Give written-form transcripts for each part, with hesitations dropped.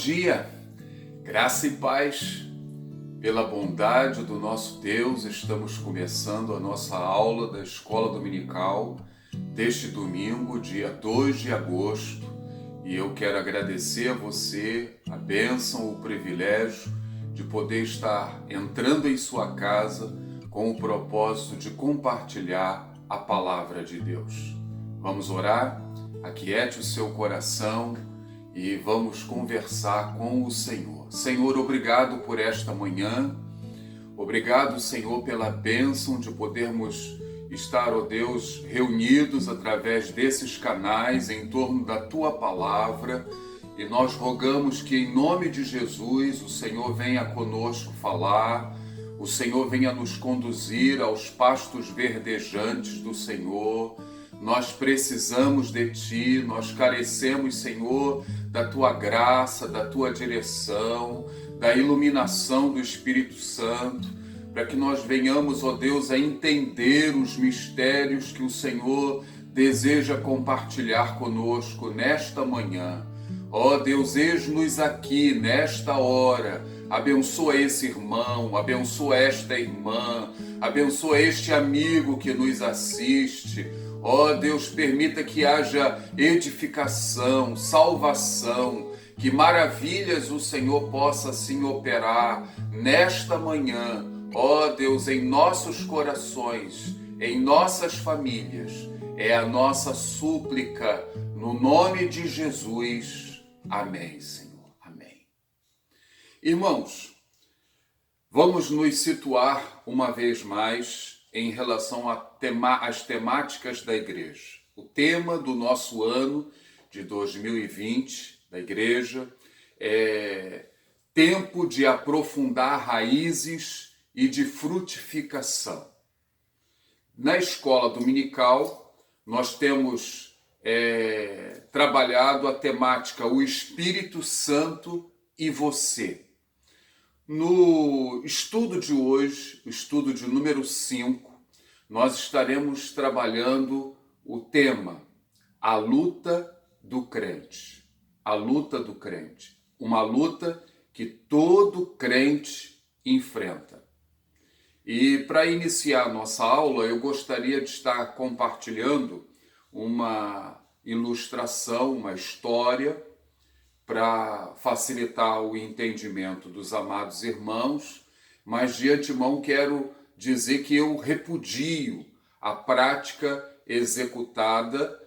dia, graça e paz. Pela bondade do nosso Deus, estamos começando a nossa aula da Escola Dominical deste domingo, dia 2 de agosto, e eu quero agradecer a você a bênção, o privilégio de poder estar entrando em sua casa com o propósito de compartilhar a palavra de Deus. Vamos orar? Aquiete o seu coração e vamos conversar com o Senhor. Senhor, obrigado por esta manhã. Obrigado, Senhor, pela bênção de podermos estar, ó Deus, reunidos através desses canais em torno da Tua Palavra. E nós rogamos que, em nome de Jesus, o Senhor venha conosco falar, o Senhor venha nos conduzir aos pastos verdejantes do Senhor. Nós precisamos de Ti, nós carecemos, Senhor, da Tua graça, da Tua direção, da iluminação do Espírito Santo, para que nós venhamos, ó Deus, a entender os mistérios que o Senhor deseja compartilhar conosco nesta manhã. Ó Deus, eis-nos aqui nesta hora. Abençoa esse irmão, abençoa esta irmã, abençoa este amigo que nos assiste. Ó Deus, permita que haja edificação, salvação, que maravilhas o Senhor possa assim operar nesta manhã. Ó Deus, em nossos corações, em nossas famílias, é a nossa súplica, no nome de Jesus. Amém, Senhor. Amém. Irmãos, vamos nos situar uma vez mais em relação às temáticas da igreja. O tema do nosso ano de 2020 da igreja é tempo de aprofundar raízes e de frutificação. Na escola dominical, nós temos trabalhado a temática O Espírito Santo e Você. No estudo de hoje, o estudo de número 5, nós estaremos trabalhando o tema A Luta do Crente. A luta do crente. Uma luta que todo crente enfrenta. E para iniciar a nossa aula, eu gostaria de estar compartilhando uma ilustração, uma história, para facilitar o entendimento dos amados irmãos, mas de antemão quero dizer que eu repudio a prática executada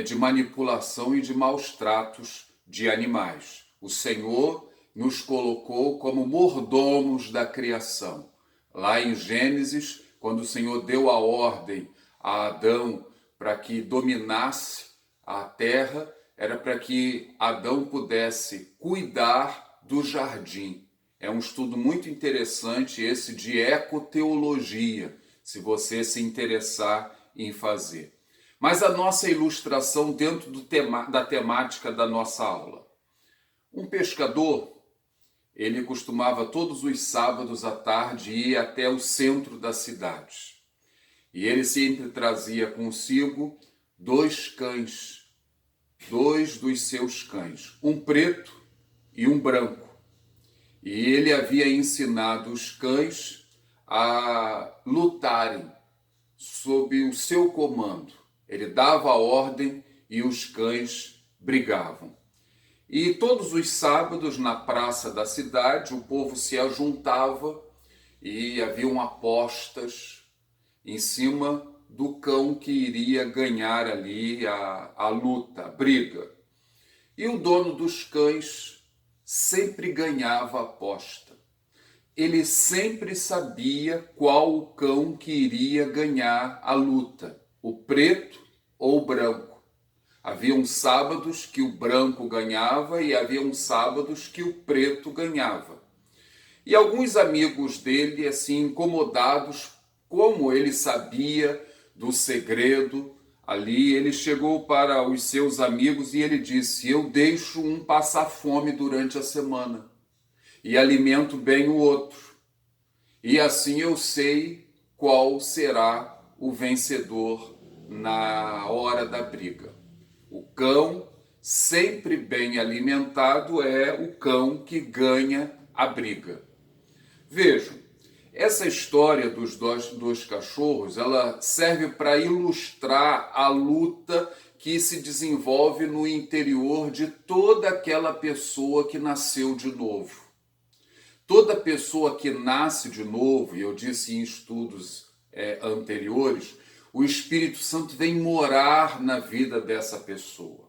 de manipulação e de maus tratos de animais. O Senhor nos colocou como mordomos da criação. Lá em Gênesis, quando o Senhor deu a ordem a Adão para que dominasse a terra, era para que Adão pudesse cuidar do jardim. É um estudo muito interessante esse de ecoteologia, se você se interessar em fazer. Mas a nossa ilustração dentro da temática da nossa aula. Um pescador, ele costumava todos os sábados à tarde ir até o centro da cidade. E ele sempre trazia consigo 2 cães, 2 dos seus cães, um preto e um branco. E ele havia ensinado os cães a lutarem sob o seu comando. Ele dava a ordem e os cães brigavam. E todos os sábados, na praça da cidade, o povo se ajuntava e haviam apostas em cima do cão que iria ganhar ali a luta, a briga. E o dono dos cães sempre ganhava a aposta. Ele sempre sabia qual o cão que iria ganhar a luta, o preto ou o branco. Haviam sábados que o branco ganhava e haviam sábados que o preto ganhava. E alguns amigos dele, assim, incomodados, como ele sabia do segredo, ali ele chegou para os seus amigos e ele disse: eu deixo um passar fome durante a semana e alimento bem o outro. E assim eu sei qual será o vencedor na hora da briga. O cão sempre bem alimentado é o cão que ganha a briga. Vejam, essa história dos dois cachorros, ela serve para ilustrar a luta que se desenvolve no interior de toda aquela pessoa que nasceu de novo. Toda pessoa que nasce de novo, e eu disse em estudos anteriores, o Espírito Santo vem morar na vida dessa pessoa.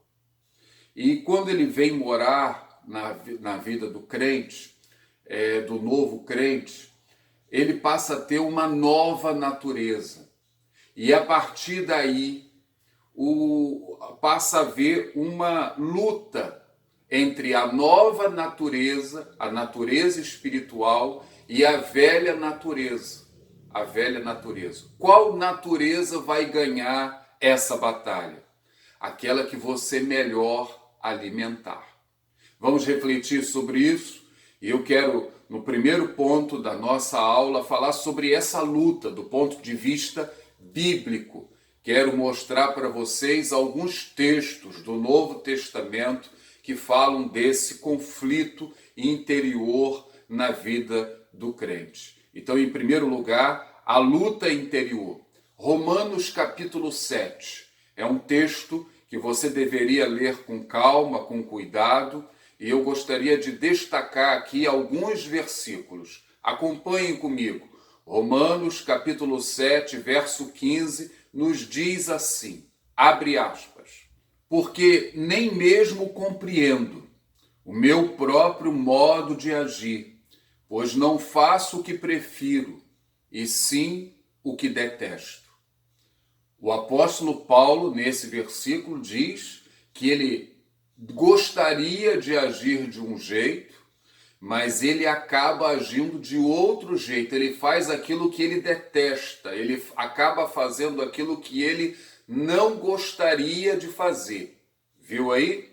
E quando ele vem morar na vida do crente, do novo crente, ele passa a ter uma nova natureza. E a partir daí, passa a haver uma luta entre a nova natureza, a natureza espiritual, e a velha natureza. A velha natureza. Qual natureza vai ganhar essa batalha? Aquela que você melhor alimentar. Vamos refletir sobre isso? E eu quero, no primeiro ponto da nossa aula, falar sobre essa luta do ponto de vista bíblico. Quero mostrar para vocês alguns textos do Novo Testamento que falam desse conflito interior na vida do crente. Então, em primeiro lugar, a luta interior. Romanos capítulo 7. É um texto que você deveria ler com calma, com cuidado, e eu gostaria de destacar aqui alguns versículos. Acompanhem comigo. Romanos capítulo 7, verso 15, nos diz assim, abre aspas, porque nem mesmo compreendo o meu próprio modo de agir, pois não faço o que prefiro, e sim o que detesto. O apóstolo Paulo, nesse versículo, diz que ele gostaria de agir de um jeito, mas ele acaba agindo de outro jeito. Ele faz aquilo que ele detesta, ele acaba fazendo aquilo que ele não gostaria de fazer. Viu aí?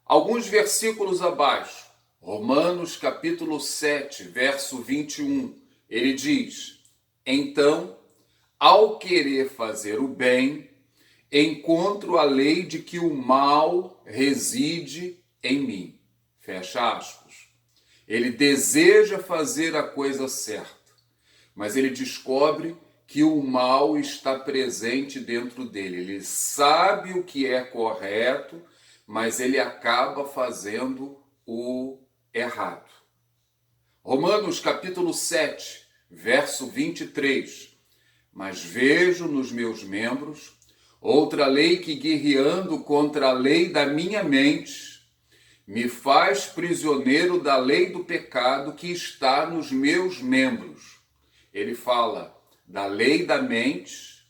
Alguns versículos abaixo, Romanos capítulo 7, verso 21, ele diz, então, ao querer fazer o bem, encontro a lei de que o mal reside em mim. Fecha aspas. Ele deseja fazer a coisa certa, mas ele descobre que o mal está presente dentro dele. Ele sabe o que é correto, mas ele acaba fazendo o errado. Romanos capítulo 7, verso 23. Mas vejo nos meus membros outra lei que, guerreando contra a lei da minha mente, me faz prisioneiro da lei do pecado que está nos meus membros. Ele fala da lei da mente,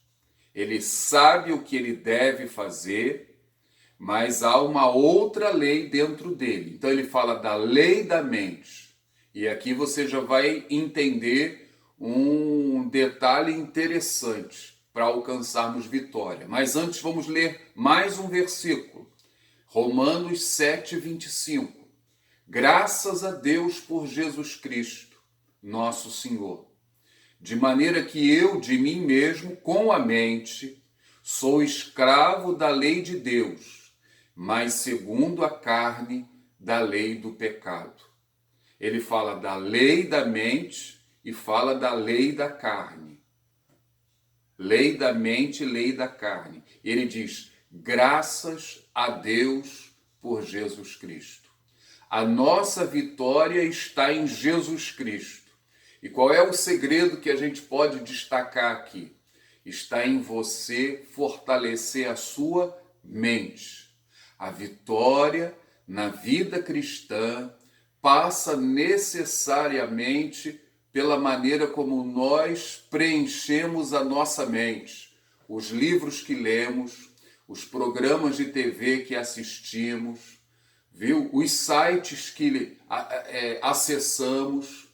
ele sabe o que ele deve fazer, mas há uma outra lei dentro dele. Então ele fala da lei da mente. E aqui você já vai entender um detalhe interessante para alcançarmos vitória. Mas antes vamos ler mais um versículo. Romanos 7, 25. Graças a Deus por Jesus Cristo, nosso Senhor. De maneira que eu, de mim mesmo, com a mente, sou escravo da lei de Deus, mas segundo a carne, da lei do pecado. Ele fala da lei da mente e fala da lei da carne. Lei da mente, lei da carne. Ele diz, graças a Deus por Jesus Cristo. A nossa vitória está em Jesus Cristo. E qual é o segredo que a gente pode destacar aqui? Está em você fortalecer a sua mente. A vitória na vida cristã passa necessariamente pela maneira como nós preenchemos a nossa mente, os livros que lemos, os programas de TV que assistimos, viu? Os sites que acessamos.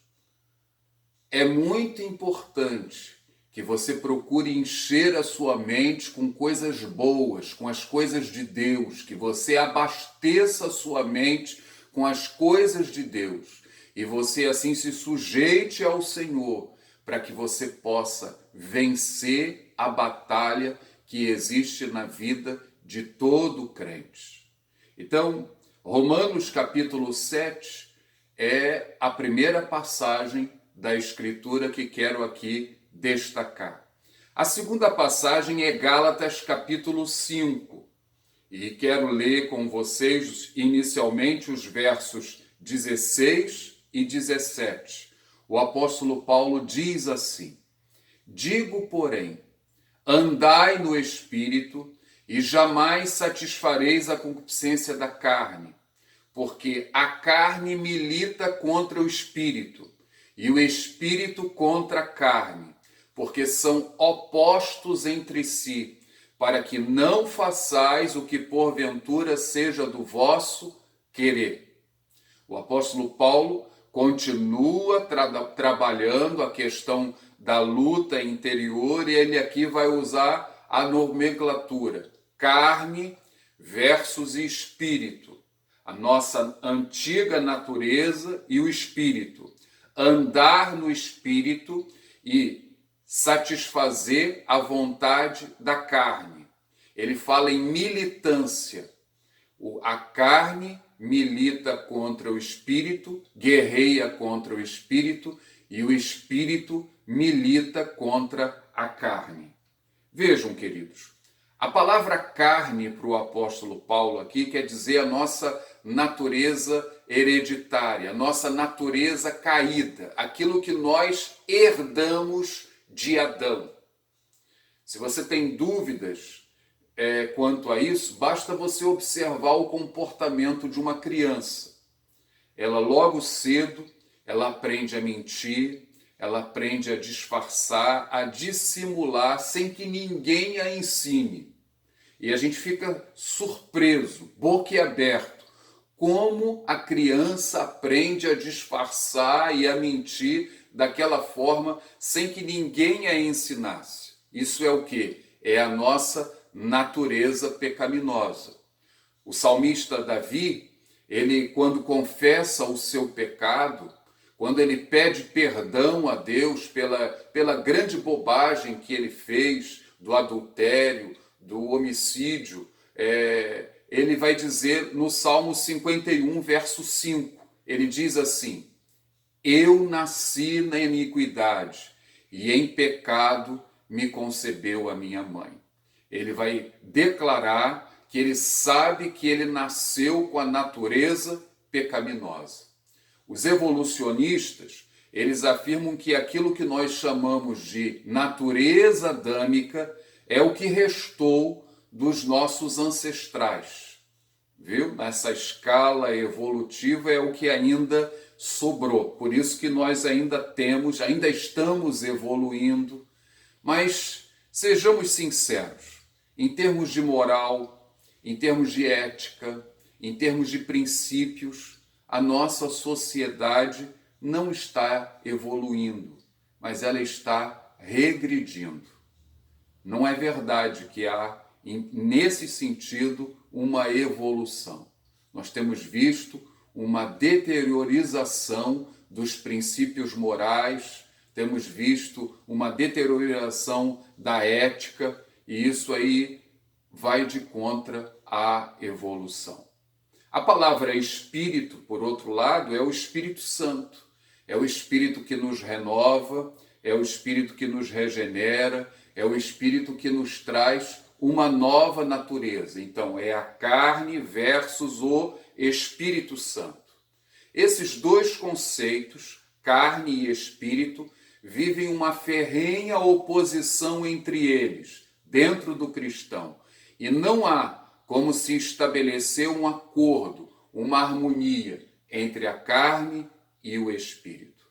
É muito importante que você procure encher a sua mente com coisas boas, com as coisas de Deus, que você abasteça a sua mente com as coisas de Deus. E você assim se sujeite ao Senhor, para que você possa vencer a batalha que existe na vida de todo crente. Então, Romanos capítulo 7 é a primeira passagem da Escritura que quero aqui destacar. A segunda passagem é Gálatas capítulo 5, e quero ler com vocês inicialmente os versos 16 e 17. O apóstolo Paulo diz assim: digo, porém, andai no Espírito, e jamais satisfareis a concupiscência da carne, porque a carne milita contra o Espírito, e o Espírito contra a carne, porque são opostos entre si, para que não façais o que porventura seja do vosso querer. O apóstolo Paulo continua trabalhando a questão da luta interior, e ele aqui vai usar a nomenclatura carne versus espírito, a nossa antiga natureza e o espírito. Andar no espírito e satisfazer a vontade da carne. Ele fala em militância. A carne milita contra o espírito, guerreia contra o espírito, e o espírito milita contra a carne. Vejam, queridos, a palavra carne para o apóstolo Paulo aqui quer dizer a nossa natureza hereditária, a nossa natureza caída, aquilo que nós herdamos de Adão. Se você tem dúvidas quanto a isso, basta você observar o comportamento de uma criança. Ela logo cedo, ela aprende a mentir, ela aprende a disfarçar, a dissimular sem que ninguém a ensine. E a gente fica surpreso, boquiaberto, como a criança aprende a disfarçar e a mentir daquela forma sem que ninguém a ensinasse. Isso é o quê? É a nossa natureza pecaminosa. O salmista Davi, ele quando confessa o seu pecado, quando ele pede perdão a Deus pela grande bobagem que ele fez, do adultério, do homicídio, ele vai dizer no Salmo 51, verso 5, ele diz assim: eu nasci na iniquidade, e em pecado me concebeu a minha mãe. Ele vai declarar que ele sabe que ele nasceu com a natureza pecaminosa. Os evolucionistas, eles afirmam que aquilo que nós chamamos de natureza adâmica é o que restou dos nossos ancestrais. Viu? Nessa escala evolutiva é o que ainda sobrou. Por isso que nós ainda estamos evoluindo. Mas sejamos sinceros, em termos de moral, em termos de ética, em termos de princípios, a nossa sociedade não está evoluindo, mas ela está regredindo. Não é verdade que há, nesse sentido, uma evolução. Nós temos visto uma deteriorização dos princípios morais, temos visto uma deterioração da ética, e isso aí vai de contra a evolução. A palavra espírito, por outro lado, é o Espírito Santo. É o Espírito que nos renova, é o Espírito que nos regenera, é o Espírito que nos traz uma nova natureza. Então, é a carne versus o Espírito Santo. Esses dois conceitos, carne e espírito, vivem uma ferrenha oposição entre eles, dentro do cristão. E não há como se estabelecer um acordo, uma harmonia entre a carne e o espírito.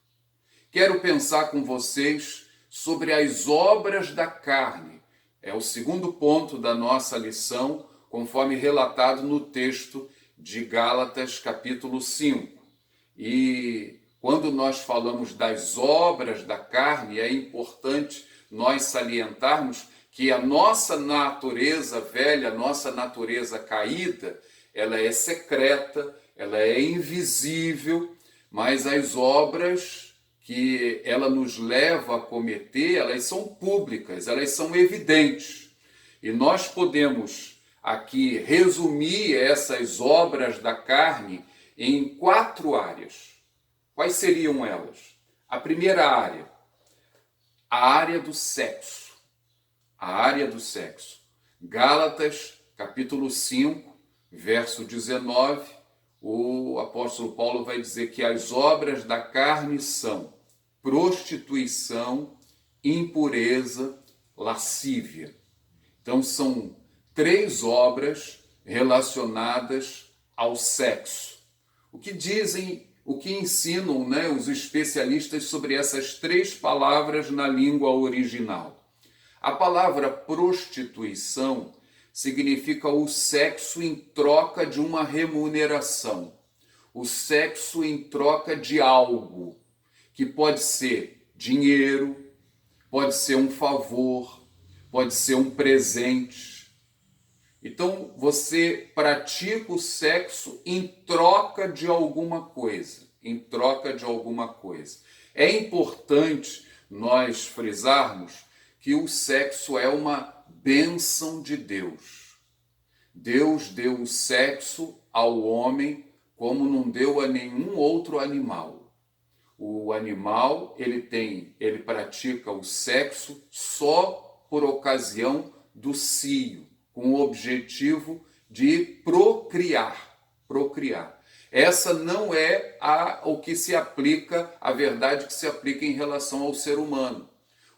Quero pensar com vocês sobre as obras da carne. É o segundo ponto da nossa lição, conforme relatado no texto de Gálatas, capítulo 5. E quando nós falamos das obras da carne, é importante nós salientarmos que a nossa natureza velha, a nossa natureza caída, ela é secreta, ela é invisível, mas as obras que ela nos leva a cometer, elas são públicas, elas são evidentes. E nós podemos aqui resumir essas obras da carne em 4 áreas. Quais seriam elas? A primeira área, a área do sexo. A área do sexo. Gálatas, capítulo 5, verso 19, o apóstolo Paulo vai dizer que as obras da carne são prostituição, impureza, lascívia. Então são 3 obras relacionadas ao sexo. O que dizem, o que ensinam, os especialistas sobre essas 3 palavras na língua original? A palavra prostituição significa o sexo em troca de uma remuneração. O sexo em troca de algo, que pode ser dinheiro, pode ser um favor, pode ser um presente. Então, você pratica o sexo em troca de alguma coisa, em troca de alguma coisa. É importante nós frisarmos que o sexo é uma bênção de Deus. Deus deu o sexo ao homem como não deu a nenhum outro animal. O animal, ele pratica o sexo só por ocasião do cio, com o objetivo de procriar. Essa não é o que se aplica, a verdade que se aplica em relação ao ser humano.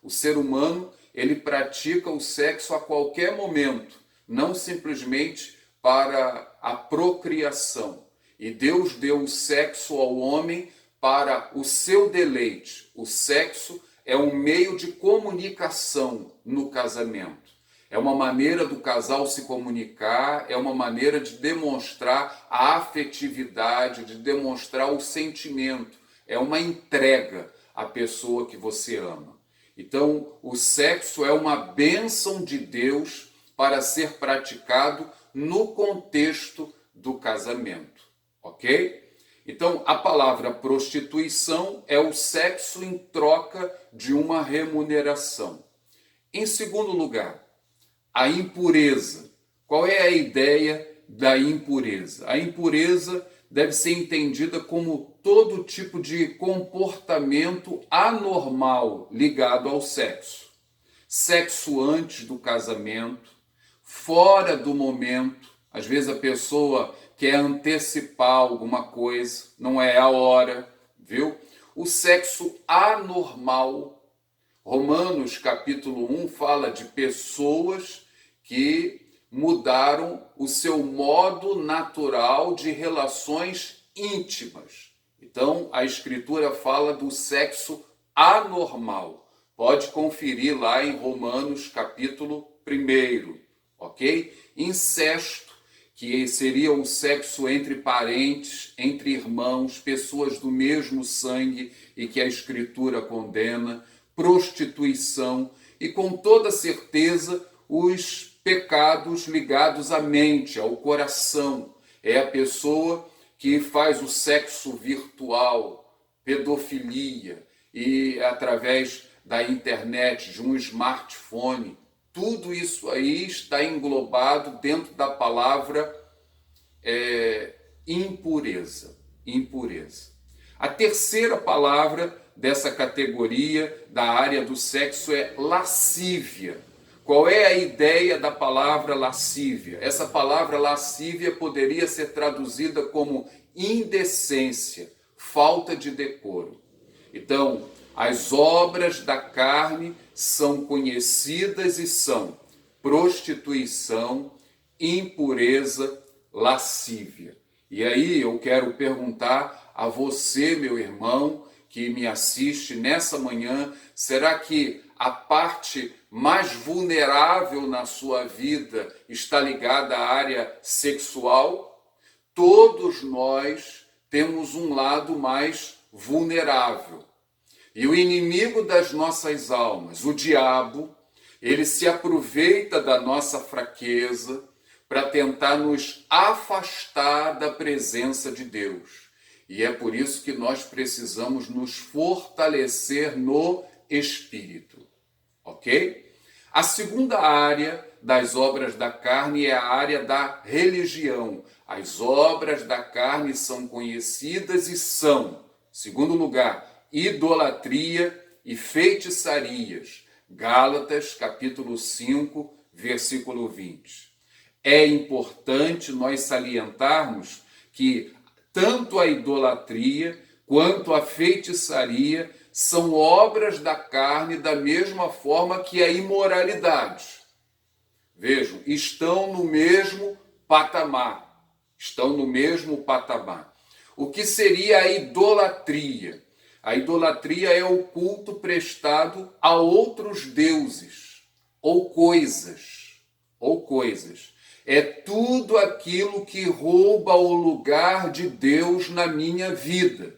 O ser humano, ele pratica o sexo a qualquer momento, não simplesmente para a procriação. E Deus deu o sexo ao homem para o seu deleite. O sexo é um meio de comunicação no casamento. É uma maneira do casal se comunicar, é uma maneira de demonstrar a afetividade, de demonstrar o sentimento. É uma entrega à pessoa que você ama. Então, o sexo é uma bênção de Deus para ser praticado no contexto do casamento, ok? Então, a palavra prostituição é o sexo em troca de uma remuneração. Em segundo lugar, a impureza. Qual é a ideia da impureza? A impureza deve ser entendida como todo tipo de comportamento anormal ligado ao sexo. Sexo antes do casamento, fora do momento. Às vezes a pessoa quer antecipar alguma coisa, não é a hora, viu? O sexo anormal. Romanos capítulo 1 fala de pessoas que mudaram o seu modo natural de relações íntimas. Então, a Escritura fala do sexo anormal. Pode conferir lá em Romanos capítulo 1, ok? Incesto, que seria o sexo entre parentes, entre irmãos, pessoas do mesmo sangue e que a Escritura condena. Prostituição e, com toda certeza, os pecados ligados à mente, ao coração. É a pessoa que faz o sexo virtual, pedofilia, e através da internet, de um smartphone. Tudo isso aí está englobado dentro da palavra impureza. Impureza. A terceira palavra dessa categoria da área do sexo é lascívia. Qual é a ideia da palavra lascívia? Essa palavra lascívia poderia ser traduzida como indecência, falta de decoro. Então, as obras da carne são conhecidas e são prostituição, impureza, lascívia. E aí eu quero perguntar a você, meu irmão, que me assiste nessa manhã, será que a parte mais vulnerável na sua vida está ligada à área sexual? Todos nós temos um lado mais vulnerável. E o inimigo das nossas almas, o diabo, ele se aproveita da nossa fraqueza para tentar nos afastar da presença de Deus. E é por isso que nós precisamos nos fortalecer no Espírito, ok? A segunda área das obras da carne é a área da religião. As obras da carne são conhecidas e são, segundo lugar, idolatria e feitiçarias. Gálatas, capítulo 5, versículo 20. É importante nós salientarmos que tanto a idolatria quanto a feitiçaria são obras da carne da mesma forma que a imoralidade. Vejam, estão no mesmo patamar. Estão no mesmo patamar. O que seria a idolatria? A idolatria é o culto prestado a outros deuses ou coisas. É tudo aquilo que rouba o lugar de Deus na minha vida.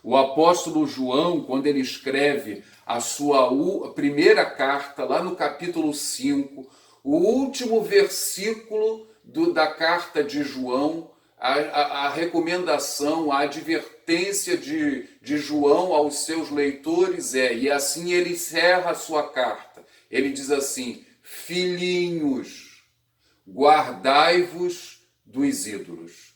O apóstolo João, quando ele escreve a sua primeira carta, lá no capítulo 5, o último versículo da carta de João, a recomendação, a advertência de João aos seus leitores e assim ele encerra a sua carta. Ele diz assim: filhinhos, guardai-vos dos ídolos.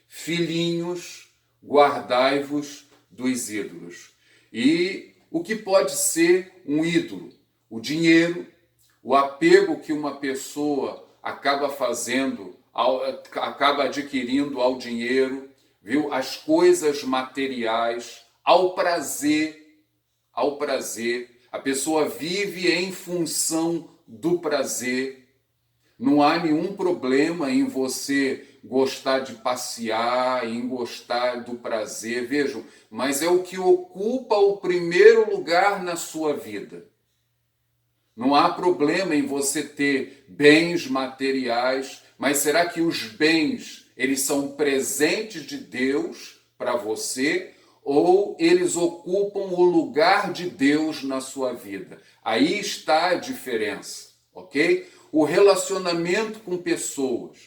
Filhinhos, guardai-vos dos ídolos. E o que pode ser um ídolo? O dinheiro, o apego que uma pessoa acaba fazendo, acaba adquirindo ao dinheiro, viu? As coisas materiais, ao prazer. A pessoa vive em função do prazer. Não há nenhum problema em você gostar de passear, em gostar do prazer, vejam, mas é o que ocupa o primeiro lugar na sua vida. Não há problema em você ter bens materiais, mas será que os bens, eles são presentes de Deus para você ou eles ocupam o lugar de Deus na sua vida? Aí está a diferença, ok? O relacionamento com pessoas.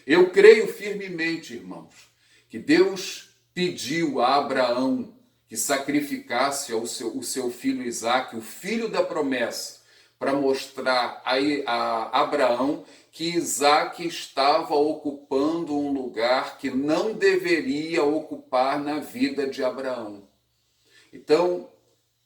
Eu creio firmemente, irmãos, que Deus pediu a Abraão que sacrificasse o seu filho Isaque, o filho da promessa, para mostrar a Abraão que Isaque estava ocupando um lugar que não deveria ocupar na vida de Abraão. Então,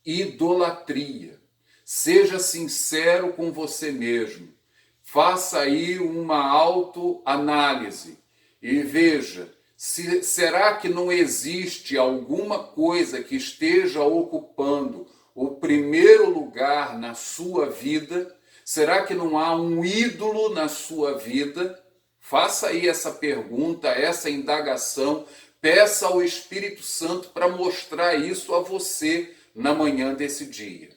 idolatria. Seja sincero com você mesmo. Faça aí uma autoanálise e veja, será que não existe alguma coisa que esteja ocupando o primeiro lugar na sua vida? Será que não há um ídolo na sua vida? Faça aí essa pergunta, essa indagação, peça ao Espírito Santo para mostrar isso a você na manhã desse dia.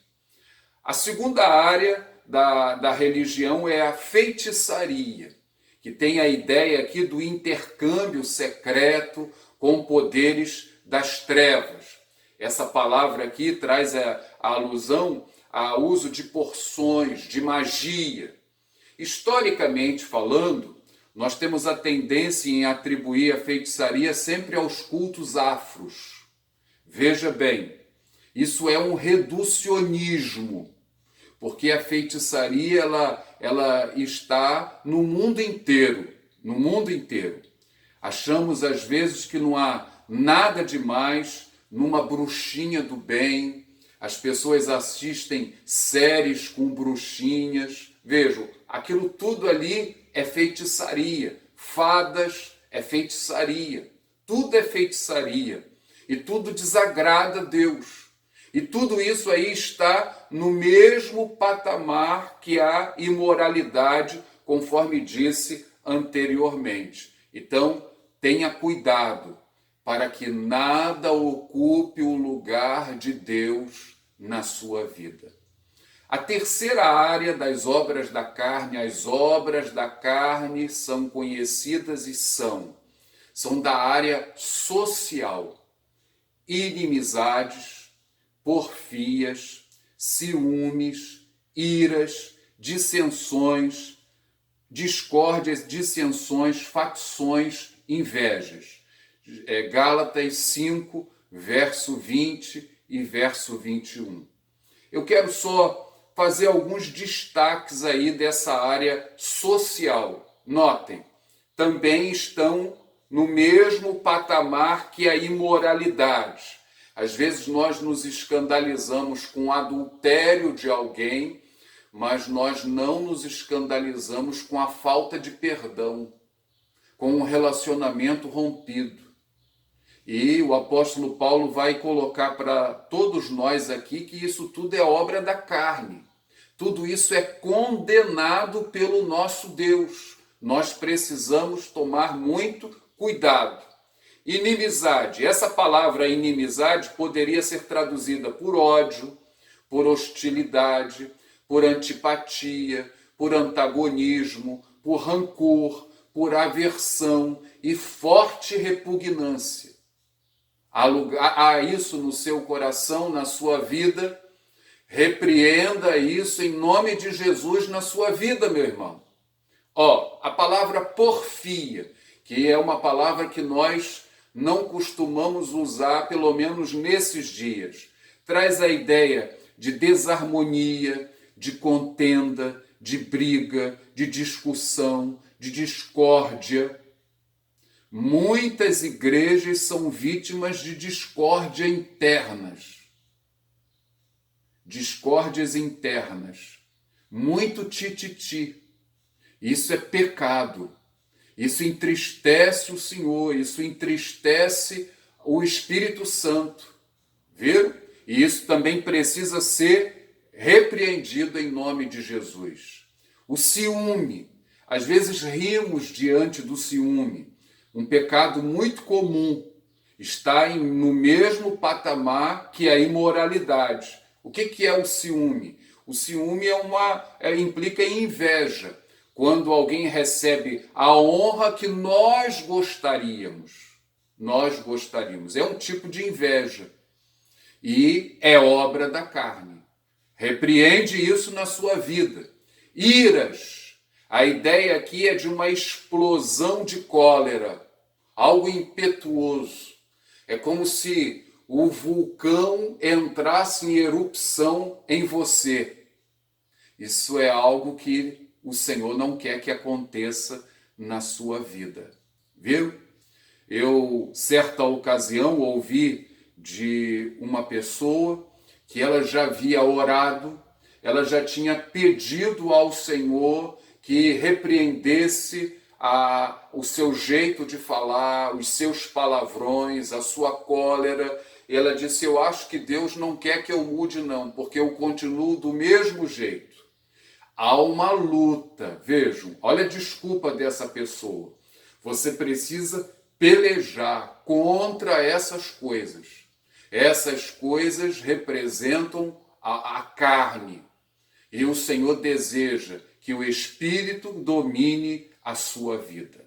A segunda área da religião é a feitiçaria, que tem a ideia aqui do intercâmbio secreto com poderes das trevas. Essa palavra aqui traz a alusão ao uso de porções, de magia. Historicamente falando, nós temos a tendência em atribuir a feitiçaria sempre aos cultos afros. Veja bem, isso é um reducionismo, porque a feitiçaria ela está no mundo inteiro, Achamos às vezes que não há nada demais numa bruxinha do bem. As pessoas assistem séries com bruxinhas. Vejam, aquilo tudo ali é feitiçaria. Fadas é feitiçaria. Tudo é feitiçaria. E tudo desagrada a Deus. E tudo isso aí está no mesmo patamar que a imoralidade, conforme disse anteriormente. Então, tenha cuidado para que nada ocupe o lugar de Deus na sua vida. A terceira área das obras da carne, as obras da carne são conhecidas e são da área social. Inimizades, porfias, ciúmes, iras, dissensões, discórdias, dissensões, facções, invejas. Gálatas 5, verso 20 e verso 21. Eu quero só fazer alguns destaques aí dessa área social. Notem, também estão no mesmo patamar que a imoralidade. Às vezes nós nos escandalizamos com o adultério de alguém, mas nós não nos escandalizamos com a falta de perdão, com um relacionamento rompido. E o apóstolo Paulo vai colocar para todos nós aqui que isso tudo é obra da carne. Tudo isso é condenado pelo nosso Deus. Nós precisamos tomar muito cuidado. Inimizade. Essa palavra inimizade poderia ser traduzida por ódio, por hostilidade, por antipatia, por antagonismo, por rancor, por aversão e forte repugnância. Há isso no seu coração, na sua vida, repreenda isso em nome de Jesus na sua vida, meu irmão. A palavra porfia, que é uma palavra que nós não costumamos usar, pelo menos nesses dias, traz a ideia de desarmonia, de contenda, de briga, de discussão, de discórdia. Muitas igrejas são vítimas de discórdia internas. Discórdias internas. Muito tititi. Isso é pecado. Isso entristece o Senhor, isso entristece o Espírito Santo. Viu? E isso também precisa ser repreendido em nome de Jesus. O ciúme. Às vezes rimos diante do ciúme. Um pecado muito comum. Está no mesmo patamar que a imoralidade. O que é o ciúme? O ciúme implica em inveja. Quando alguém recebe a honra que nós gostaríamos. Nós gostaríamos. É um tipo de inveja. E é obra da carne. Repreende isso na sua vida. Iras. A ideia aqui é de uma explosão de cólera. Algo impetuoso. É como se o vulcão entrasse em erupção em você. Isso é algo que o Senhor não quer que aconteça na sua vida. Viu? Eu, certa ocasião, ouvi de uma pessoa que ela já havia orado, ela já tinha pedido ao Senhor que repreendesse o seu jeito de falar, os seus palavrões, a sua cólera. Ela disse, eu acho que Deus não quer que eu mude não, porque eu continuo do mesmo jeito. Há uma luta, vejam, olha a desculpa dessa pessoa. Você precisa pelejar contra essas coisas. Essas coisas representam a carne. E o Senhor deseja que o Espírito domine a sua vida.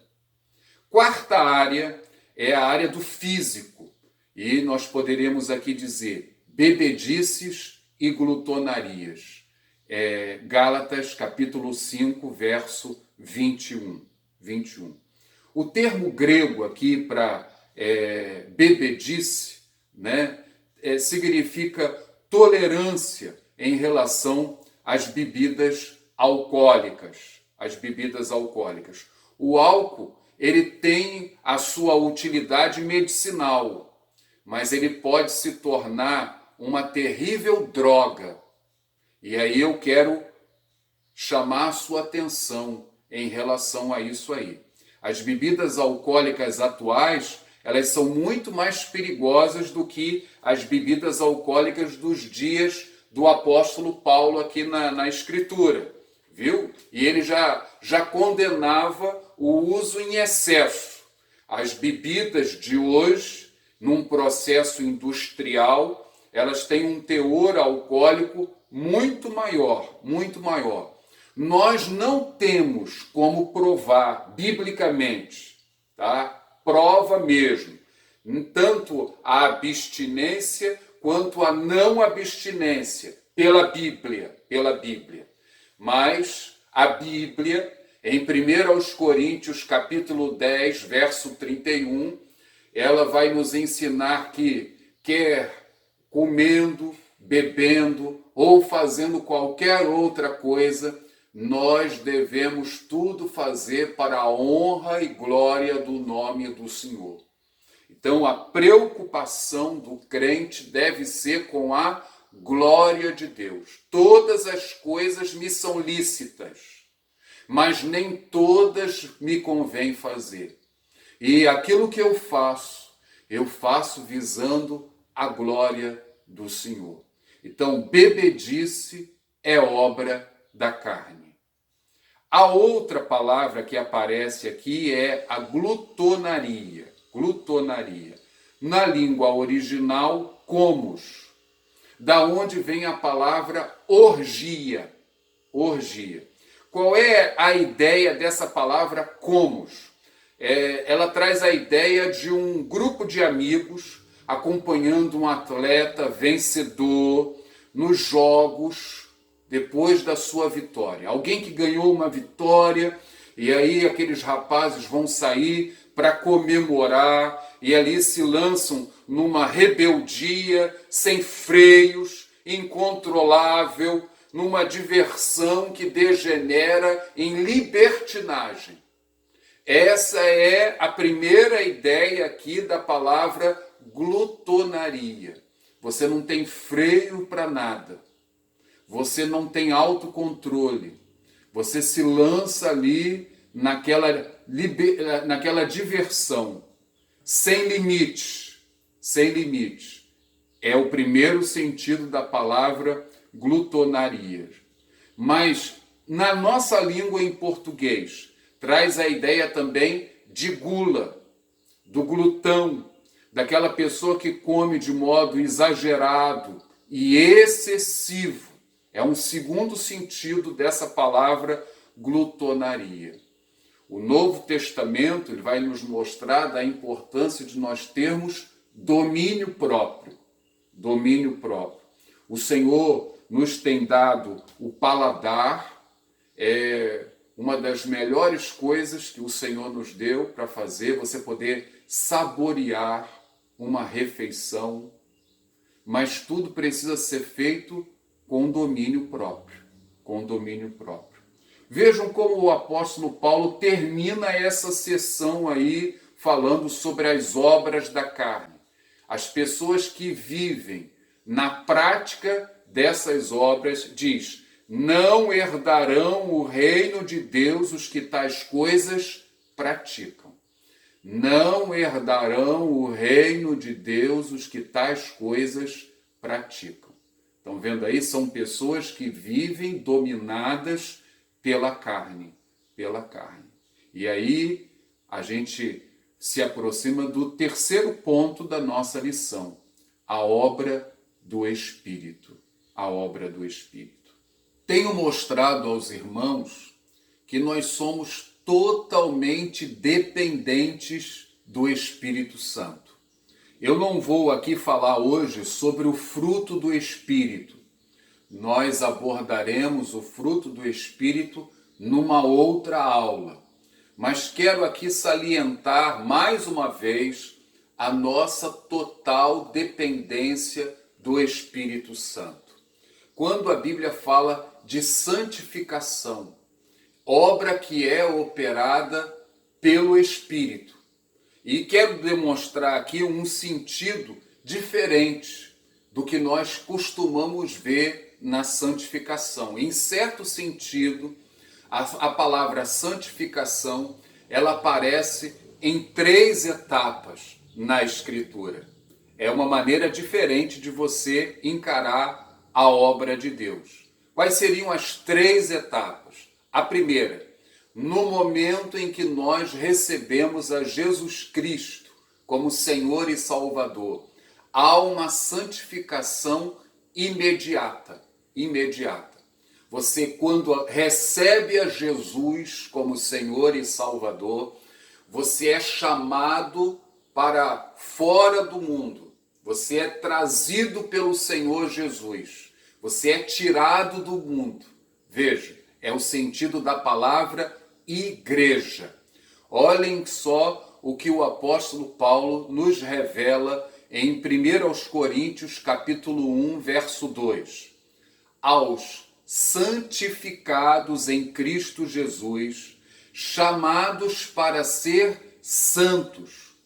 Quarta área é a área do físico. E nós poderíamos aqui dizer bebedices e glutonarias. Gálatas, capítulo 5, verso 21. O termo grego aqui para bebedice, né, significa tolerância em relação às bebidas alcoólicas. O álcool, ele tem a sua utilidade medicinal, mas ele pode se tornar uma terrível droga. E aí eu quero chamar a sua atenção em relação a isso aí. As bebidas alcoólicas atuais, elas são muito mais perigosas do que as bebidas alcoólicas dos dias do apóstolo Paulo aqui na Escritura, viu? E ele já condenava o uso em excesso. As bebidas de hoje, num processo industrial, elas têm um teor alcoólico muito maior. Nós não temos como provar biblicamente, tá? Prova mesmo, tanto a abstinência quanto a não abstinência pela Bíblia. Mas a Bíblia, em 1 Coríntios capítulo 10, verso 31, ela vai nos ensinar que quer comendo, bebendo ou fazendo qualquer outra coisa, nós devemos tudo fazer para a honra e glória do nome do Senhor. Então, a preocupação do crente deve ser com a glória de Deus. Todas as coisas me são lícitas, mas nem todas me convém fazer. E aquilo que eu faço visando a glória do Senhor. Então, bebedice é obra da carne. A outra palavra que aparece aqui é a glutonaria. Glutonaria. Na língua original, comos. Da onde vem a palavra orgia. Orgia. Qual é a ideia dessa palavra comos? Ela traz a ideia de um grupo de amigos acompanhando um atleta vencedor nos jogos depois da sua vitória. Alguém que ganhou uma vitória e aí aqueles rapazes vão sair para comemorar e ali se lançam numa rebeldia sem freios, incontrolável, numa diversão que degenera em libertinagem. Essa é a primeira ideia aqui da palavra glutonaria. Você não tem freio para nada. Você não tem autocontrole. Você se lança ali naquela diversão, sem limites. Sem limites. É o primeiro sentido da palavra glutonaria. Mas na nossa língua em português, traz a ideia também de gula, do glutão, daquela pessoa que come de modo exagerado e excessivo. É um segundo sentido dessa palavra glutonaria. O Novo Testamento ele vai nos mostrar da importância de nós termos domínio próprio. Domínio próprio. O Senhor nos tem dado o paladar, uma das melhores coisas que o Senhor nos deu para fazer, você poder saborear uma refeição, mas tudo precisa ser feito com domínio próprio, com domínio próprio. Vejam como o apóstolo Paulo termina essa sessão aí falando sobre as obras da carne. As pessoas que vivem na prática dessas obras, diz: não herdarão o reino de Deus os que tais coisas praticam. Não herdarão o reino de Deus os que tais coisas praticam. Estão vendo aí? São pessoas que vivem dominadas pela carne. Pela carne. E aí a gente se aproxima do terceiro ponto da nossa lição. A obra do Espírito. A obra do Espírito. Tenho mostrado aos irmãos que nós somos totalmente dependentes do Espírito Santo. Eu não vou aqui falar hoje sobre o fruto do Espírito. Nós abordaremos o fruto do Espírito numa outra aula. Mas quero aqui salientar mais uma vez a nossa total dependência do Espírito Santo. Quando a Bíblia fala de santificação, obra que é operada pelo Espírito. E quero demonstrar aqui um sentido diferente do que nós costumamos ver na santificação. Em certo sentido, a palavra santificação, ela aparece em 3 etapas na Escritura. É uma maneira diferente de você encarar a obra de Deus. Quais seriam as 3 etapas? A primeira, no momento em que nós recebemos a Jesus Cristo como Senhor e Salvador, há uma santificação imediata. Imediata. Você, quando recebe a Jesus como Senhor e Salvador, você é chamado para fora do mundo. Você é trazido pelo Senhor Jesus. Você é tirado do mundo. Veja, é o sentido da palavra igreja. Olhem só o que o apóstolo Paulo nos revela em 1 Coríntios, capítulo 1, verso 2. aos santificados em Cristo Jesus, chamados para ser santos,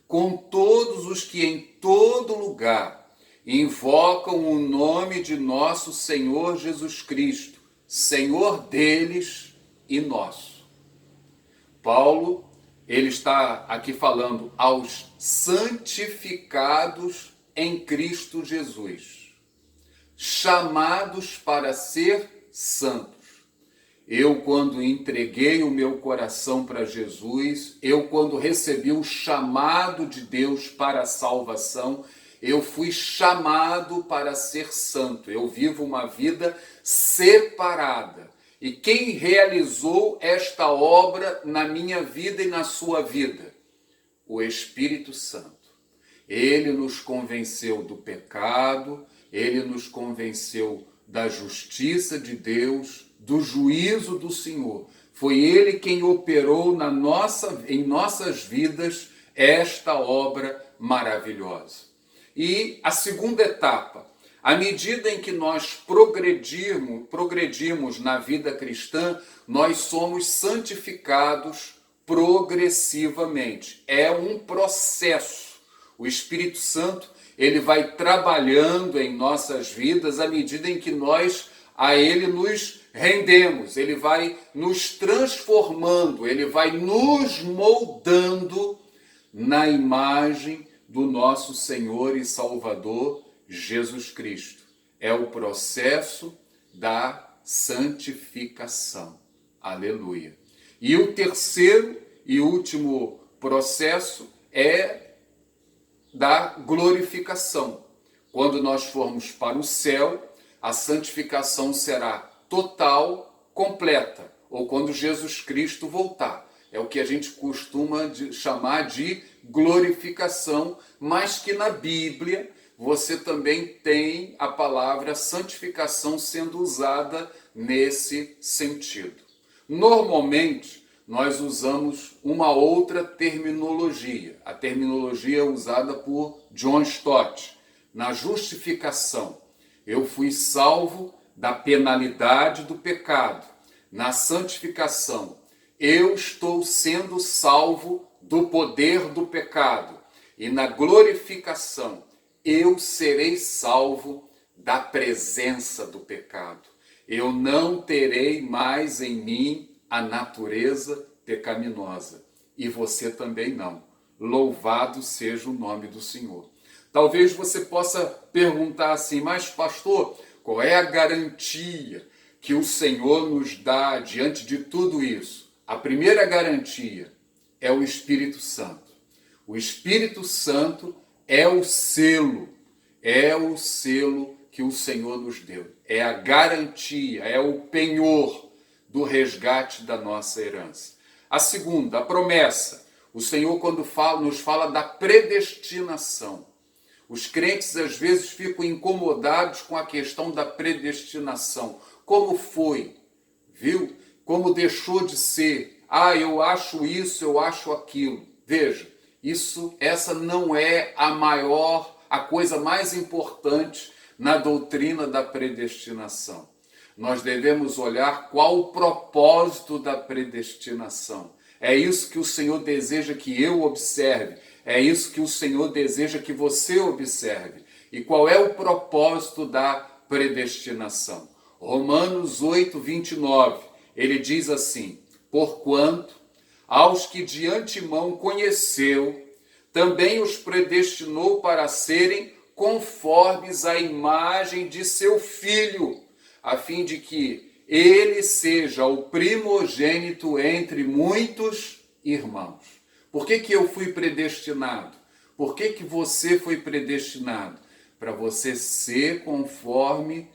com todos os que em todo lugar invocam o nome de nosso Senhor Jesus Cristo, Senhor deles e nosso. Paulo, ele está aqui falando aos santificados em Cristo Jesus, chamados para ser santos. Eu, quando entreguei o meu coração para Jesus, eu, quando recebi o chamado de Deus para a salvação, eu fui chamado para ser santo. Eu vivo uma vida separada. E quem realizou esta obra na minha vida e na sua vida? O Espírito Santo. Ele nos convenceu do pecado, ele nos convenceu da justiça de Deus, do juízo do Senhor. Foi ele quem operou em nossas vidas esta obra maravilhosa. E a segunda etapa, à medida em que nós progredimos na vida cristã, nós somos santificados progressivamente. É um processo. O Espírito Santo, ele vai trabalhando em nossas vidas à medida em que nós a ele nos rendemos. Ele vai nos transformando, ele vai nos moldando na imagem do nosso Senhor e Salvador Jesus Cristo. É o processo da santificação. Aleluia. E o terceiro e último processo é da glorificação. Quando nós formos para o céu, a santificação será total, completa, ou quando Jesus Cristo voltar. É o que a gente costuma chamar de glorificação, mas que na Bíblia você também tem a palavra santificação sendo usada nesse sentido. Normalmente, nós usamos uma outra terminologia, a terminologia usada por John Stott, na justificação. Eu fui salvo da penalidade do pecado. Na santificação, eu estou sendo salvo do poder do pecado. E na glorificação, eu serei salvo da presença do pecado. Eu não terei mais em mim a natureza pecaminosa. E você também não. Louvado seja o nome do Senhor. Talvez você possa perguntar assim, mas pastor, qual é a garantia que o Senhor nos dá diante de tudo isso? A primeira garantia é o Espírito Santo. O Espírito Santo é o selo que o Senhor nos deu. É a garantia, é o penhor do resgate da nossa herança. A segunda, a promessa. O Senhor, quando nos fala da predestinação. Os crentes, às vezes, ficam incomodados com a questão da predestinação. Como foi? Viu? Como deixou de ser? Ah, eu acho isso, eu acho aquilo. Veja, essa não é a coisa mais importante na doutrina da predestinação. Nós devemos olhar qual o propósito da predestinação. É isso que o Senhor deseja que eu observe. É isso que o Senhor deseja que você observe. E qual é o propósito da predestinação? Romanos 8, 29, ele diz assim: porquanto aos que de antemão conheceu, também os predestinou para serem conformes à imagem de seu Filho, a fim de que ele seja o primogênito entre muitos irmãos. Por que eu fui predestinado? Por que você foi predestinado? Para você ser conforme,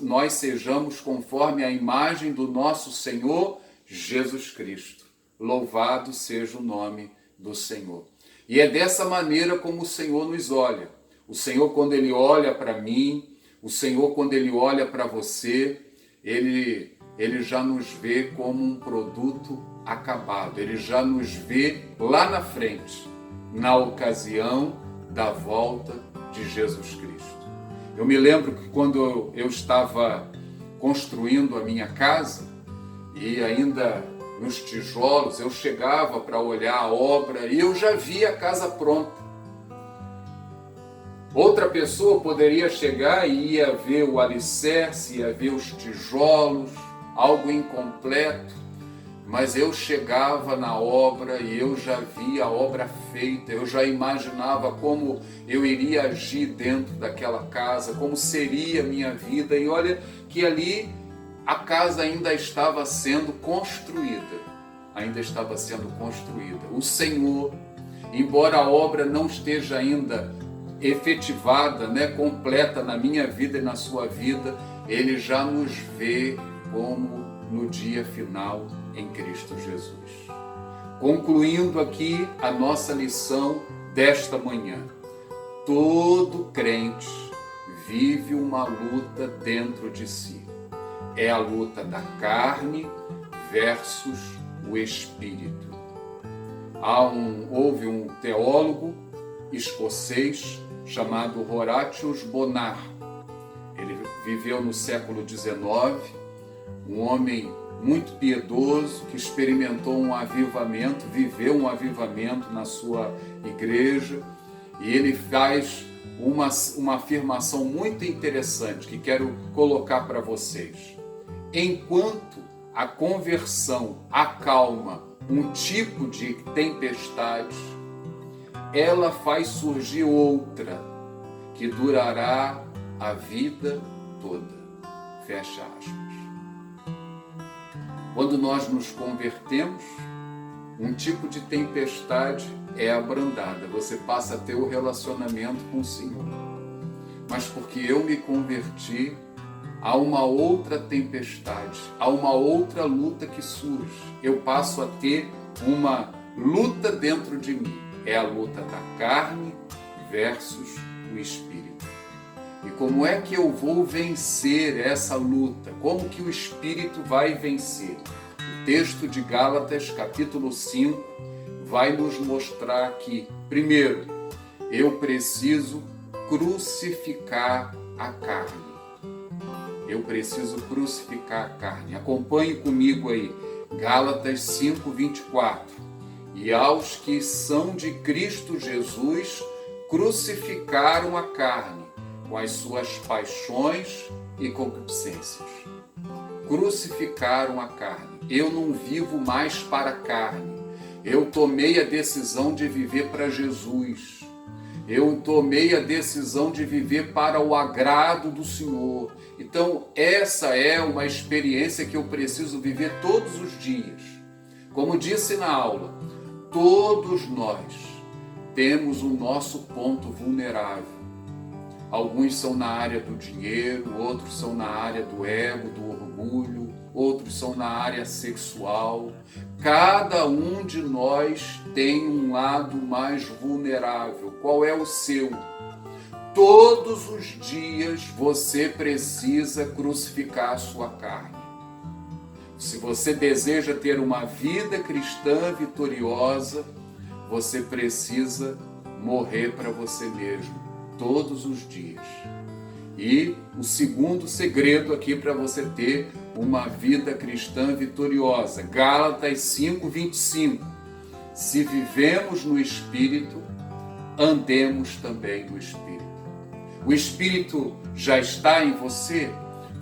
nós sejamos conforme a imagem do nosso Senhor Jesus Cristo. Louvado seja o nome do Senhor. E é dessa maneira como o Senhor nos olha. O Senhor, quando Ele olha para mim, o Senhor, quando Ele olha para você, Ele já nos vê como um produto acabado. Ele já nos vê lá na frente, na ocasião da volta de Jesus Cristo. Eu me lembro que quando eu estava construindo a minha casa, e ainda nos tijolos eu chegava para olhar a obra e eu já via a casa pronta. Outra pessoa poderia chegar e ia ver o alicerce, ia ver os tijolos, algo incompleto, mas eu chegava na obra e eu já via a obra feita, eu já imaginava como eu iria agir dentro daquela casa, como seria a minha vida, e olha que ali a casa ainda estava sendo construída, O Senhor, embora a obra não esteja ainda efetivada, completa na minha vida e na sua vida, Ele já nos vê como no dia final em Cristo Jesus. Concluindo aqui a nossa lição desta manhã, todo crente vive uma luta dentro de si. É a luta da carne versus o espírito. Houve um teólogo escocês chamado Horatius Bonar. Ele viveu no século XIX, um homem muito piedoso que experimentou um avivamento, viveu um avivamento na sua igreja, e ele faz uma afirmação muito interessante que quero colocar para vocês. Enquanto a conversão acalma um tipo de tempestade, ela faz surgir outra que durará a vida toda. Fecha aspas. Quando nós nos convertemos, um tipo de tempestade é abrandada. Você passa a ter o relacionamento com o Senhor. Mas porque eu me converti, há uma outra tempestade, há uma outra luta que surge. Eu passo a ter uma luta dentro de mim. É a luta da carne versus o espírito. E como é que eu vou vencer essa luta? Como que o espírito vai vencer? O texto de Gálatas, capítulo 5, vai nos mostrar que, primeiro, eu preciso crucificar a carne. Eu preciso crucificar a carne. Acompanhe comigo aí, Gálatas 5, 24. E aos que são de Cristo Jesus, crucificaram a carne, com as suas paixões e concupiscências. Crucificaram a carne. Eu não vivo mais para a carne. Eu tomei a decisão de viver para Jesus. Eu tomei a decisão de viver para o agrado do Senhor. Então, essa é uma experiência que eu preciso viver todos os dias. Como disse na aula, todos nós temos o nosso ponto vulnerável. Alguns são na área do dinheiro, outros são na área do ego, do orgulho, outros são na área sexual. Cada um de nós tem um lado mais vulnerável. Qual é o seu? Todos os dias você precisa crucificar a sua carne. Se você deseja ter uma vida cristã vitoriosa, você precisa morrer para você mesmo todos os dias. E o segundo segredo aqui para você ter uma vida cristã vitoriosa, Gálatas 5, 25. Se vivemos no Espírito, andemos também no Espírito. O Espírito já está em você,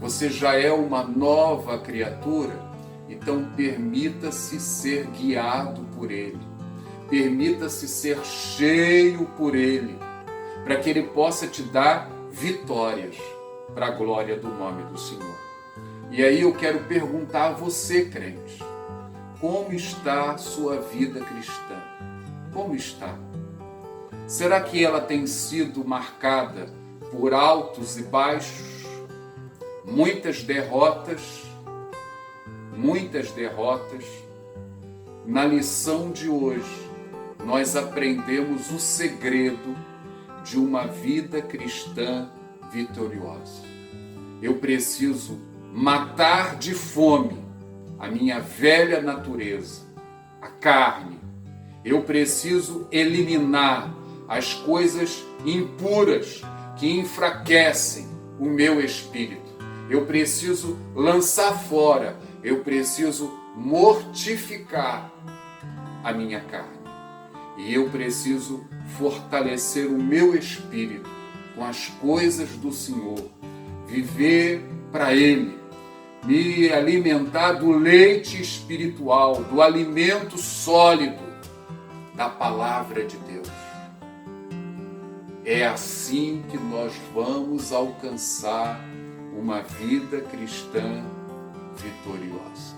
você já é uma nova criatura, então permita-se ser guiado por Ele. Permita-se ser cheio por Ele, para que Ele possa te dar vitórias para a glória do nome do Senhor. E aí eu quero perguntar a você, crente, como está a sua vida cristã? Como está? Será que ela tem sido marcada por altos e baixos? Muitas derrotas? Na lição de hoje, nós aprendemos o segredo de uma vida cristã vitoriosa. Eu preciso matar de fome a minha velha natureza, a carne. Eu preciso eliminar as coisas impuras que enfraquecem o meu espírito. eu preciso lançar fora, eu preciso mortificar a minha carne. E eu preciso fortalecer o meu espírito com as coisas do Senhor, viver para Ele, me alimentar do leite espiritual, do alimento sólido da palavra de Deus. É assim que nós vamos alcançar uma vida cristã vitoriosa.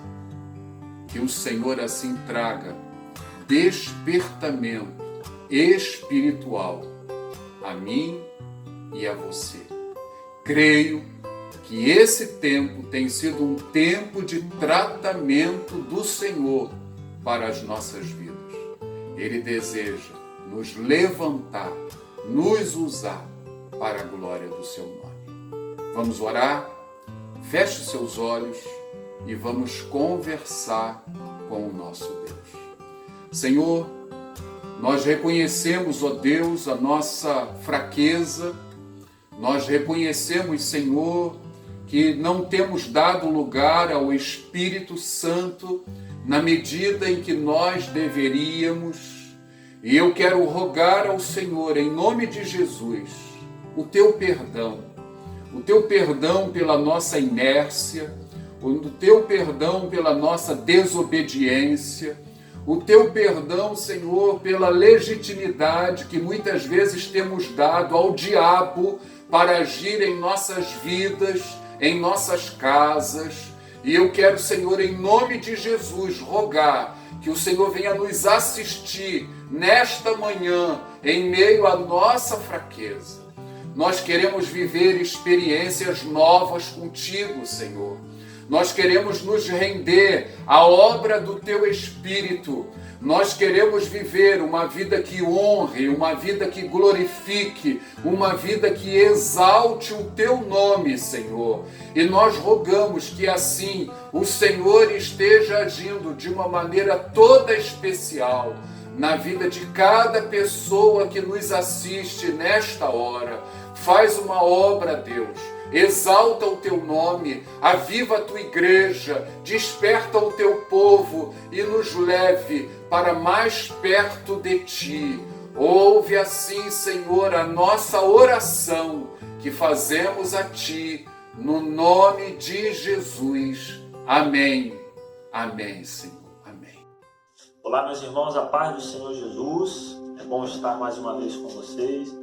Que o Senhor assim traga despertamento espiritual a mim e a você. Creio que esse tempo tem sido um tempo de tratamento do Senhor para as nossas vidas. Ele deseja nos levantar, nos usar para a glória do seu nome. Vamos orar? Feche seus olhos e vamos conversar com o nosso Deus. Senhor, nós reconhecemos, ó Deus, a nossa fraqueza. Nós reconhecemos, Senhor, que não temos dado lugar ao Espírito Santo na medida em que nós deveríamos. E eu quero rogar ao Senhor, em nome de Jesus, o teu perdão pela nossa inércia, o teu perdão pela nossa desobediência, o teu perdão, Senhor, pela legitimidade que muitas vezes temos dado ao diabo para agir em nossas vidas, em nossas casas. E eu quero, Senhor, em nome de Jesus, rogar que o Senhor venha nos assistir nesta manhã, em meio à nossa fraqueza. Nós queremos viver experiências novas contigo, Senhor. Nós queremos nos render à obra do teu Espírito. Nós queremos viver uma vida que honre, uma vida que glorifique, uma vida que exalte o teu nome, Senhor. E nós rogamos que assim o Senhor esteja agindo de uma maneira toda especial na vida de cada pessoa que nos assiste nesta hora. Faz uma obra, Deus. Exalta o teu nome, aviva a tua igreja, desperta o teu povo e nos leve para mais perto de ti. Ouve assim, Senhor, a nossa oração que fazemos a ti, no nome de Jesus. Amém. Amém, Senhor. Amém. Olá, meus irmãos, a paz do Senhor Jesus. É bom estar mais uma vez com vocês.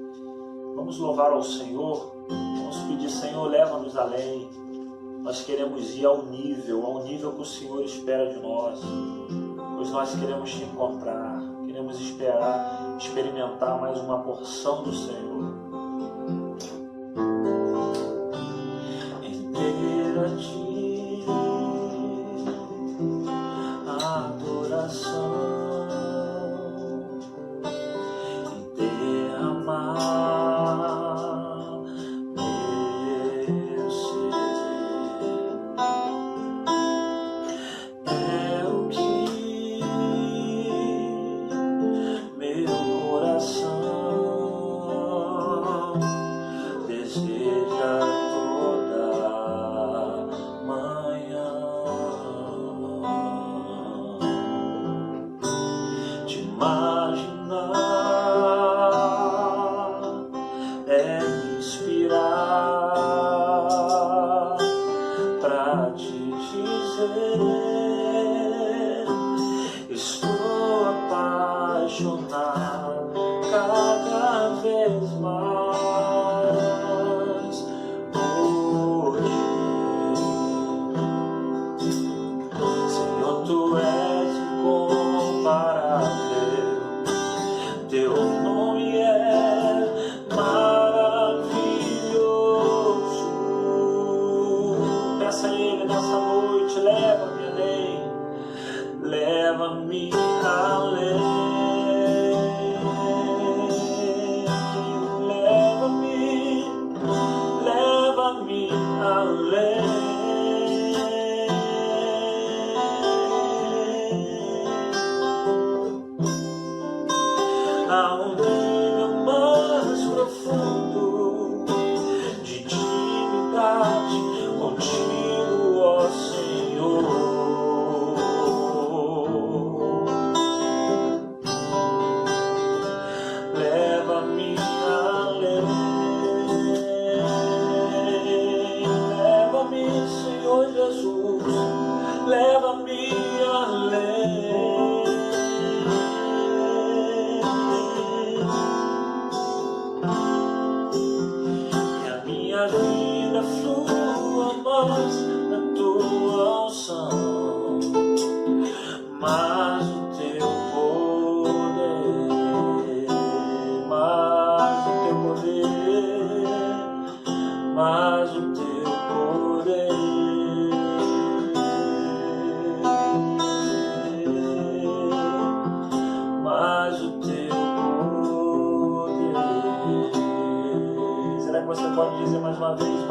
Vamos louvar ao Senhor. Vamos pedir, Senhor, leva-nos além. Nós queremos ir ao nível que o Senhor espera de nós. Pois nós queremos te encontrar, queremos experimentar mais uma porção do Senhor. Inteira a ti, a adoração, inteira amar. Estou apaixonado cada vez mais por ti. Senhor, tu és incomparável, teu nome é maravilhoso. Peça a Ele nessa noite, leva-me além. Leva-me além, leva-me além. A um nível mais profundo de intimidade contigo.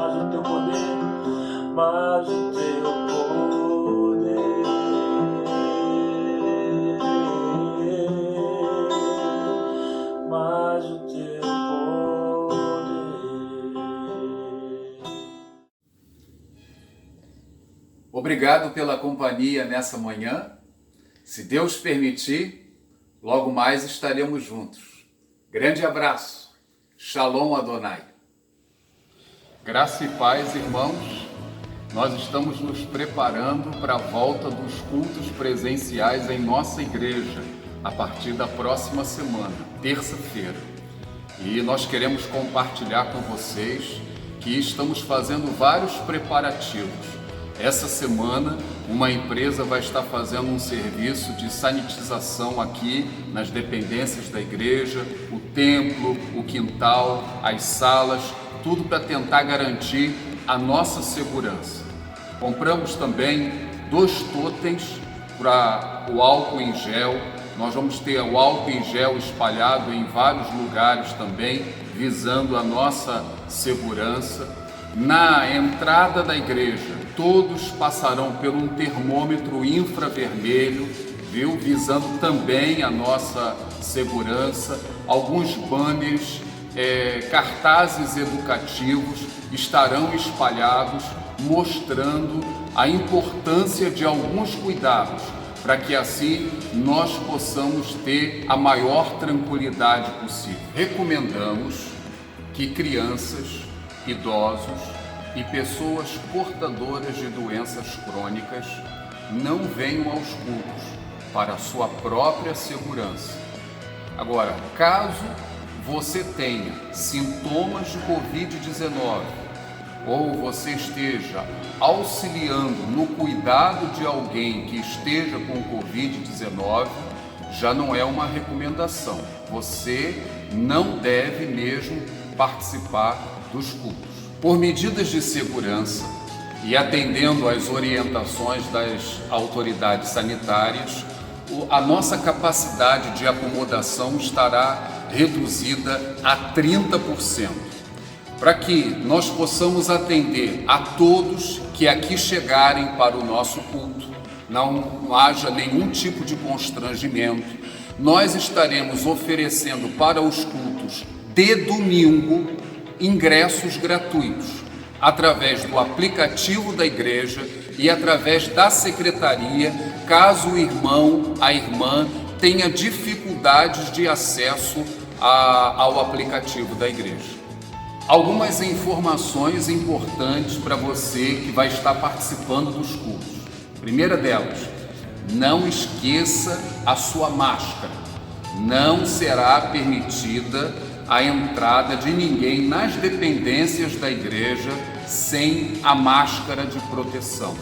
mais o teu poder, mais o teu poder, mais o teu poder. Obrigado pela companhia nessa manhã. Se Deus permitir, logo mais estaremos juntos. Grande abraço. Shalom Adonai. Graça e paz, irmãos. Nós estamos nos preparando para a volta dos cultos presenciais em nossa igreja, a partir da próxima semana, terça-feira. E nós queremos compartilhar com vocês que estamos fazendo vários preparativos. Essa semana, uma empresa vai estar fazendo um serviço de sanitização aqui nas dependências da igreja, o templo, o quintal, as salas, tudo para tentar garantir a nossa segurança. Compramos também 2 totens para o álcool em gel. Nós vamos ter o álcool em gel espalhado em vários lugares também, visando a nossa segurança. Na entrada da igreja, todos passarão por um termômetro infravermelho, viu? Visando também a nossa segurança. Alguns banners, cartazes educativos estarão espalhados, mostrando a importância de alguns cuidados, para que assim nós possamos ter a maior tranquilidade possível. Recomendamos que crianças, idosos e pessoas portadoras de doenças crônicas não venham aos cultos para a sua própria segurança. Agora, caso você tenha sintomas de Covid-19 ou você esteja auxiliando no cuidado de alguém que esteja com Covid-19, já não é uma recomendação. Você não deve mesmo participar dos cultos. Por medidas de segurança e atendendo às orientações das autoridades sanitárias, a nossa capacidade de acomodação estará reduzida a 30%, para que nós possamos atender a todos que aqui chegarem para o nosso culto, não haja nenhum tipo de constrangimento. Nós estaremos oferecendo para os cultos de domingo ingressos gratuitos, através do aplicativo da igreja e através da secretaria, caso o irmão, a irmã tenha dificuldades de acesso ao aplicativo da igreja. Algumas informações importantes para você que vai estar participando dos cultos. Primeira delas, não esqueça a sua máscara. Não será permitida a entrada de ninguém nas dependências da igreja sem a máscara de proteção.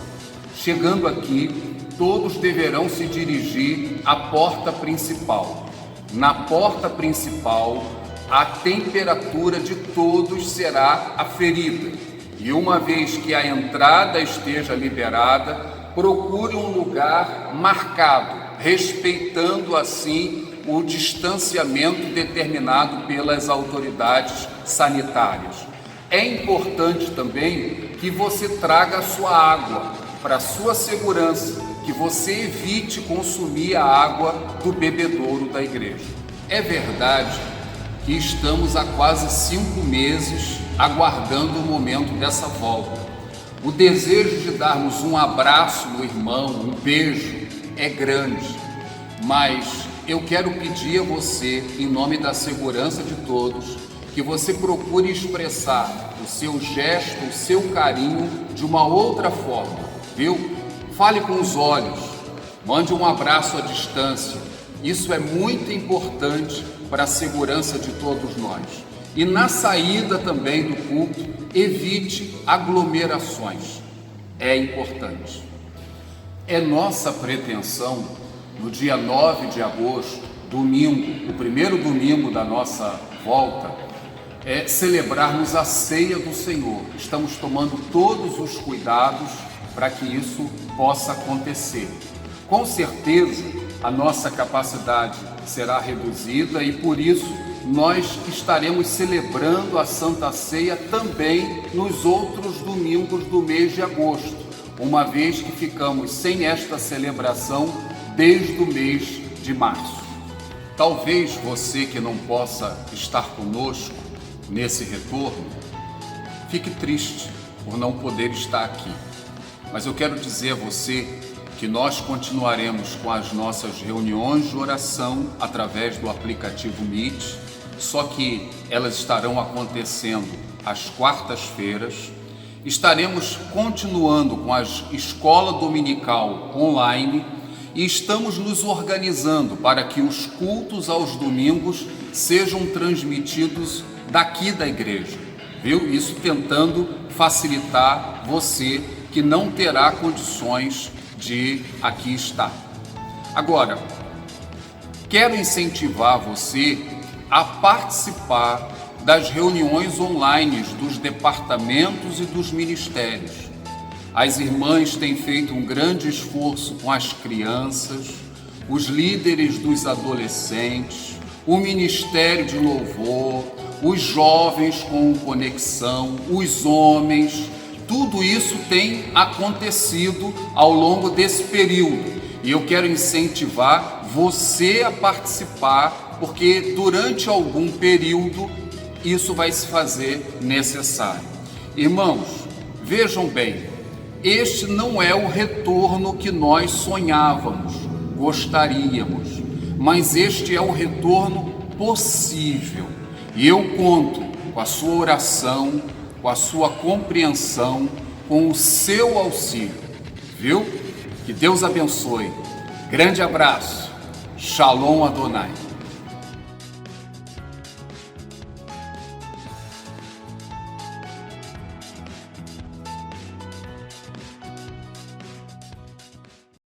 Chegando aqui, todos deverão se dirigir à porta principal. Na porta principal, a temperatura de todos será aferida. E uma vez que a entrada esteja liberada, procure um lugar marcado, respeitando assim o distanciamento determinado pelas autoridades sanitárias. É importante também que você traga a sua água para a sua segurança, que você evite consumir a água do bebedouro da igreja. É verdade que estamos há quase 5 meses aguardando o momento dessa volta. O desejo de darmos um abraço no irmão, um beijo, é grande, mas eu quero pedir a você, em nome da segurança de todos, que você procure expressar o seu gesto, o seu carinho de uma outra forma, viu? Fale com os olhos, mande um abraço à distância. Isso é muito importante para a segurança de todos nós. E na saída também do culto, evite aglomerações. É importante. É nossa pretensão, no dia 9 de agosto, domingo, o primeiro domingo da nossa volta, celebrarmos a ceia do Senhor. Estamos tomando todos os cuidados para que isso possa acontecer. Com certeza, a nossa capacidade será reduzida e por isso nós estaremos celebrando a Santa Ceia também nos outros domingos do mês de agosto, uma vez que ficamos sem esta celebração desde o mês de março. Talvez você que não possa estar conosco nesse retorno, fique triste por não poder estar aqui. Mas eu quero dizer a você que nós continuaremos com as nossas reuniões de oração através do aplicativo Meet, só que elas estarão acontecendo às quartas-feiras. Estaremos continuando com a escola dominical online e estamos nos organizando para que os cultos aos domingos sejam transmitidos daqui da igreja, viu? Isso tentando facilitar você que não terá condições de aqui estar. Agora, quero incentivar você a participar das reuniões online dos departamentos e dos ministérios. As irmãs têm feito um grande esforço com as crianças, os líderes dos adolescentes, o ministério de louvor, os jovens com conexão, os homens. Tudo isso tem acontecido ao longo desse período e eu quero incentivar você a participar, porque durante algum período isso vai se fazer necessário. Irmãos, vejam bem, este não é o retorno que nós sonhávamos, gostaríamos, mas este é o retorno possível e eu conto com a sua oração, com a sua compreensão, com o seu auxílio, viu? Que Deus abençoe. Grande abraço. Shalom Adonai.